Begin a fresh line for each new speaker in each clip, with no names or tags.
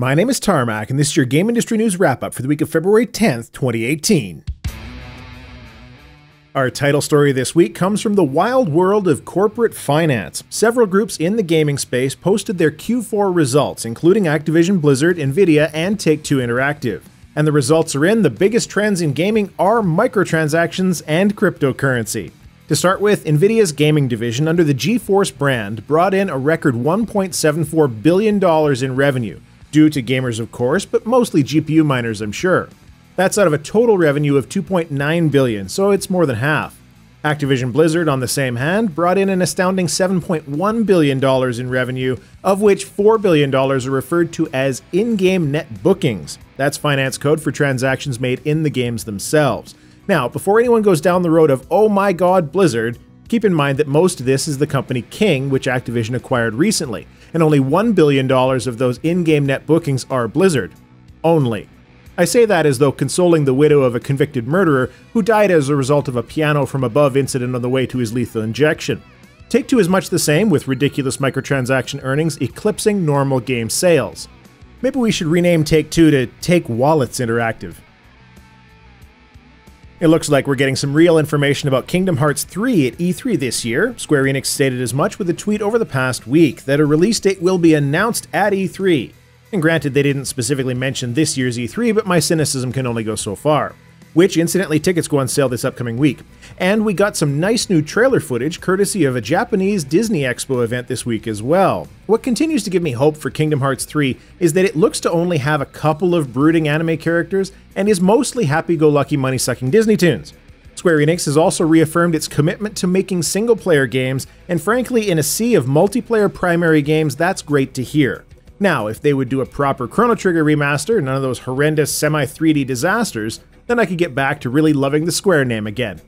My name is Tarmack, and this is your game industry news wrap-up for the week of February 10th, 2018. Our title story this week comes from the wild world of corporate finance. Several groups in the gaming space posted their Q4 results, including Activision-Blizzard, nVidia, and Take-Two Interactive. And the results are in. The biggest trends in gaming are microtransactions and cryptocurrency. To start with, nVidia's gaming division under the GeForce brand brought in a record $1.74 billion in revenue, due to gamers of course, but mostly GPU miners I'm sure. That's out of a total revenue of $2.9 billion, so it's more than half. Activision-Blizzard, on the same hand, brought in an astounding $7.1 billion in revenue, of which $4 billion are referred to as in-game net bookings. That's finance code for transactions made in the games themselves. Now, before anyone goes down the road of, oh my god, Blizzard, keep in mind that most of this is the company King, which Activision acquired recently, and only $1 billion of those in-game net bookings are Blizzard. Only. I say that as though consoling the widow of a convicted murderer who died as a result of a piano from above incident on the way to his lethal injection. Take-Two is much the same, with ridiculous microtransaction earnings eclipsing normal game sales. Maybe we should rename Take-Two to Take Wallets Interactive. It looks like we're getting some real information about Kingdom Hearts 3 at E3 this year. Square Enix stated as much with a tweet over the past week that a release date will be announced at E3. And granted, they didn't specifically mention this year's E3, but my cynicism can only go so far. Which, incidentally, tickets go on sale this upcoming week. And we got some nice new trailer footage courtesy of a Japanese Disney Expo event this week as well. What continues to give me hope for Kingdom Hearts 3 is that it looks to only have a couple of brooding anime characters and is mostly happy-go-lucky money-sucking Disney tunes. Square Enix has also reaffirmed its commitment to making single-player games, and frankly, in a sea of multiplayer primary games, that's great to hear. Now, if they would do a proper Chrono Trigger remaster, none of those horrendous semi-3D disasters, then I could get back to really loving the Square name again.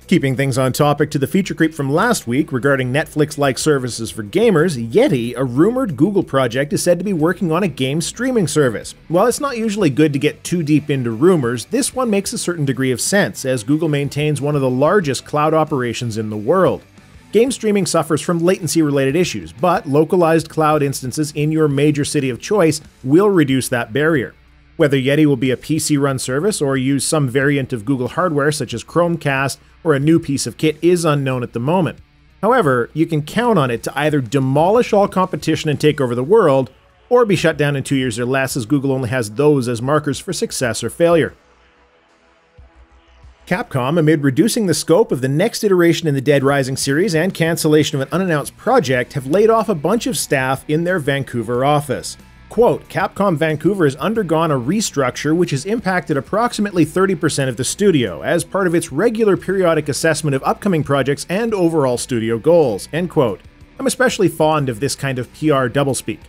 Keeping things on topic to the feature creep from last week regarding Netflix-like services for gamers, Yeti, a rumored Google project, is said to be working on a game streaming service. While it's not usually good to get too deep into rumors, this one makes a certain degree of sense, as Google maintains one of the largest cloud operations in the world. Game streaming suffers from latency-related issues, but localized cloud instances in your major city of choice will reduce that barrier. Whether Yeti will be a PC-run service or use some variant of Google hardware such as Chromecast or a new piece of kit is unknown at the moment. However, you can count on it to either demolish all competition and take over the world, or be shut down in 2 years or less, as Google only has those as markers for success or failure. Capcom, amid reducing the scope of the next iteration in the Dead Rising series and cancellation of an unannounced project, have laid off a bunch of staff in their Vancouver office. Quote, Capcom Vancouver has undergone a restructure which has impacted approximately 30% of the studio as part of its regular periodic assessment of upcoming projects and overall studio goals, end quote. I'm especially fond of this kind of PR doublespeak.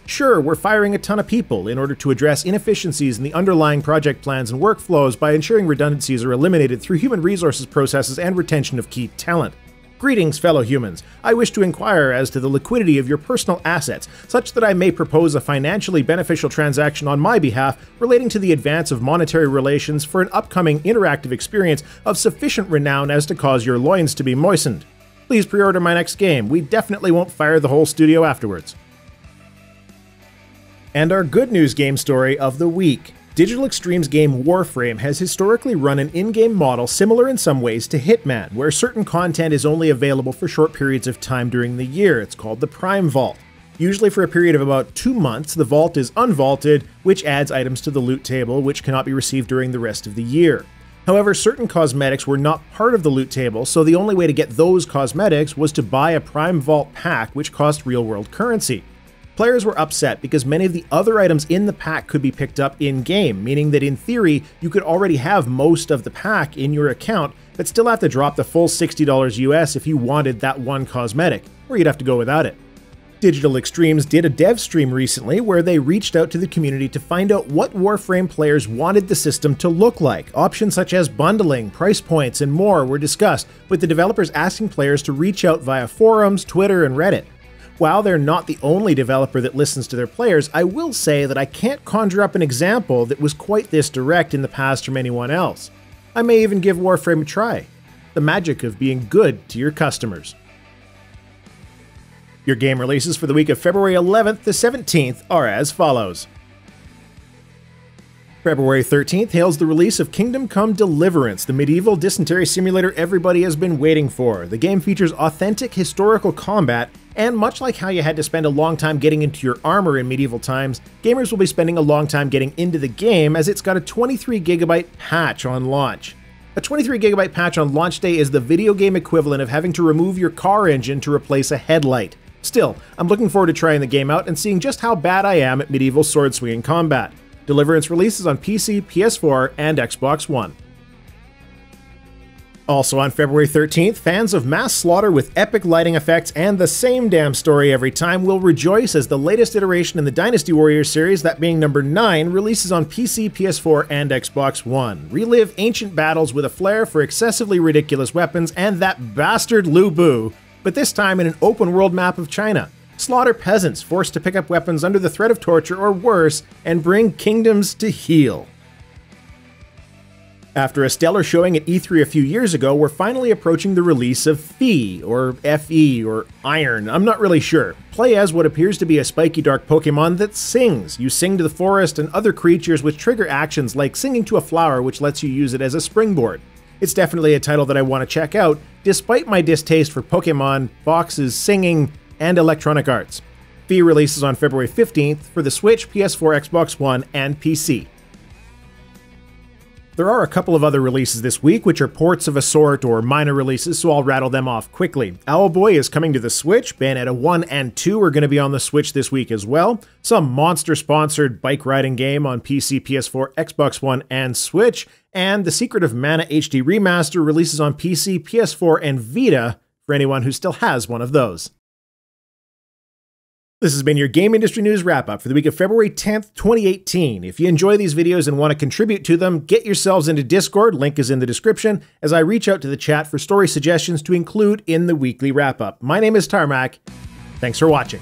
Sure, we're firing a ton of people in order to address inefficiencies in the underlying project plans and workflows by ensuring redundancies are eliminated through human resources processes and retention of key talent. Greetings, fellow humans. I wish to inquire as to the liquidity of your personal assets, such that I may propose a financially beneficial transaction on my behalf relating to the advance of monetary relations for an upcoming interactive experience of sufficient renown as to cause your loins to be moistened. Please pre-order my next game. We definitely won't fire the whole studio afterwards. And our good news game story of the week. Digital Extreme's game Warframe has historically run an in-game model similar in some ways to Hitman, where certain content is only available for short periods of time during the year. It's called the Prime Vault. Usually for a period of about 2 months, the vault is unvaulted, which adds items to the loot table, which cannot be received during the rest of the year. However, certain cosmetics were not part of the loot table, so the only way to get those cosmetics was to buy a Prime Vault pack, which cost real-world currency. Players were upset because many of the other items in the pack could be picked up in-game, meaning that in theory, you could already have most of the pack in your account, but still have to drop the full $60 US if you wanted that one cosmetic, or you'd have to go without it. Digital Extremes did a dev stream recently where they reached out to the community to find out what Warframe players wanted the system to look like. Options such as bundling, price points, and more were discussed, with the developers asking players to reach out via forums, Twitter, and Reddit. While they're not the only developer that listens to their players, I will say that I can't conjure up an example that was quite this direct in the past from anyone else. I may even give Warframe a try. The magic of being good to your customers. Your game releases for the week of February 11th to 17th are as follows. February 13th hails the release of Kingdom Come Deliverance, the medieval dysentery simulator everybody has been waiting for. The game features authentic historical combat, and much like how you had to spend a long time getting into your armor in medieval times, gamers will be spending a long time getting into the game as it's got a 23GB patch on launch. A 23GB patch on launch day is the video game equivalent of having to remove your car engine to replace a headlight. Still, I'm looking forward to trying the game out and seeing just how bad I am at medieval sword-swinging combat. Deliverance releases on PC, PS4, and Xbox One. Also on February 13th, fans of mass slaughter with epic lighting effects and the same damn story every time will rejoice as the latest iteration in the Dynasty Warriors series, that being number 9, releases on PC, PS4, and Xbox One. Relive ancient battles with a flair for excessively ridiculous weapons and that bastard Lu Bu, but this time in an open-world map of China. Slaughter peasants forced to pick up weapons under the threat of torture or worse, and bring kingdoms to heel. After a stellar showing at E3 a few years ago, we're finally approaching the release of Fee, or F-E, or Iron, I'm not really sure. Play as what appears to be a spiky dark Pokemon that sings. You sing to the forest and other creatures which trigger actions like singing to a flower, which lets you use it as a springboard. It's definitely a title that I want to check out, despite my distaste for Pokemon, boxes, singing, and Electronic Arts. Fee releases on February 15th for the Switch, PS4, Xbox One, and PC. There are a couple of other releases this week, which are ports of a sort or minor releases, so I'll rattle them off quickly. Owlboy is coming to the Switch, Bayonetta 1 and 2 are going to be on the Switch this week as well, some monster-sponsored bike riding game on PC, PS4, Xbox One, and Switch, and The Secret of Mana HD Remaster releases on PC, PS4, and Vita for anyone who still has one of those. This has been your Game Industry News Wrap-Up for the week of February 10th, 2018. If you enjoy these videos and want to contribute to them, get yourselves into Discord, link is in the description, as I reach out to the chat for story suggestions to include in the weekly wrap-up. My name is Tarmack. Thanks for watching.